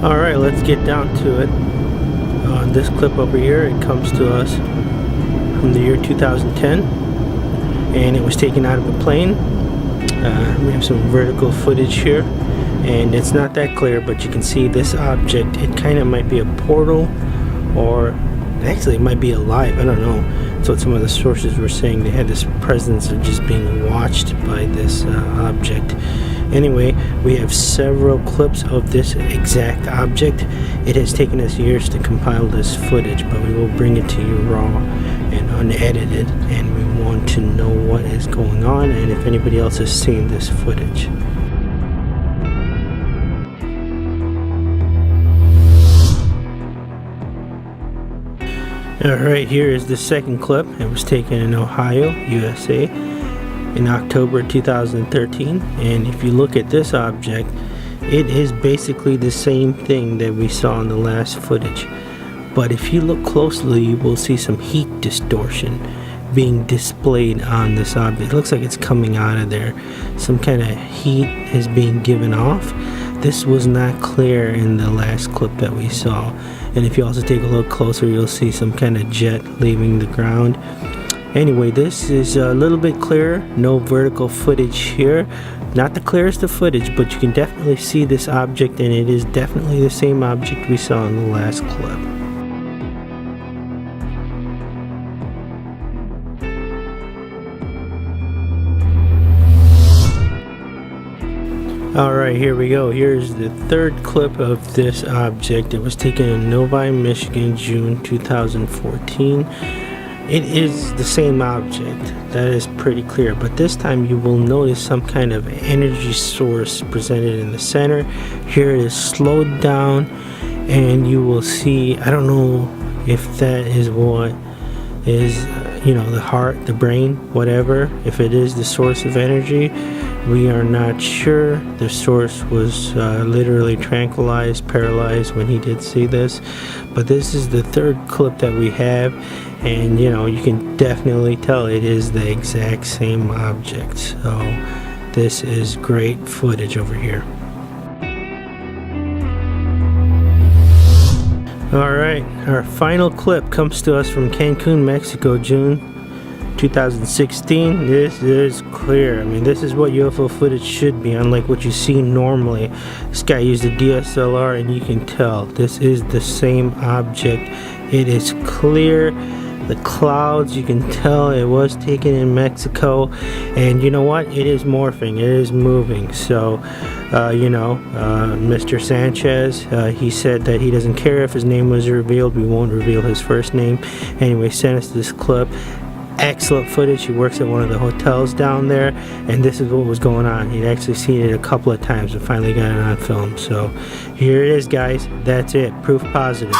Alright, let's get down to it. This clip over here, it comes to us from the year 2010, and it was taken out of a plane. We have some vertical footage here, and it's not that clear, but you can see this object. It kind of might be a portal, or actually it might be alive, I don't know. That's what some of the sources were saying. They had this presence of just being watched by this object. Anyway, we have several clips of this exact object. It has taken us years to compile this footage, but we will bring it to you raw and unedited, and we want to know what is going on and if anybody else has seen this footage. Alright, here is the second clip. It was taken in Ohio, USA, in October 2013, and if you look at this object, it is basically the same thing that we saw in the last footage, but if you look closely, you will see some heat distortion being displayed on this object. It looks like it's coming out of there. Some kind of heat is being given off. This was not clear in the last clip that we saw, and if you also take a look closer, you'll see some kind of jet leaving the ground. Anyway, this is a little bit clearer. No vertical footage here. Not the clearest of footage, but you can definitely see this object, and it is definitely the same object we saw in the last clip. Alright, here we go. Here's the third clip of this object. It was taken in Novi, Michigan, June 2014. It is the same object, that is pretty clear, but this time you will notice some kind of energy source presented in the center. Here it is slowed down, and you will see, I don't know if that is what is, the heart, the brain, whatever. If it is the source of energy, we are not sure. The source was literally tranquilized, paralyzed when he did see this. But this is the third clip that we have, and you can definitely tell it is the exact same object. So this is great footage over here. Alright, our final clip comes to us from Cancun, Mexico, June 2016. This is clear. I mean, this is what UFO footage should be, unlike what you see normally. This guy used a DSLR, and you can tell this is the same object. It is clear. The clouds, you can tell it was taken in Mexico, and you know what? It is morphing. It is moving. So, Mr. Sanchez, he said that he doesn't care if his name was revealed. We won't reveal his first name. Anyway, sent us this clip. Excellent footage. He works at one of the hotels down there, and this is what was going on. He'd actually seen it a couple of times and finally got it on film. So here it is, guys. That's it. Proof positive.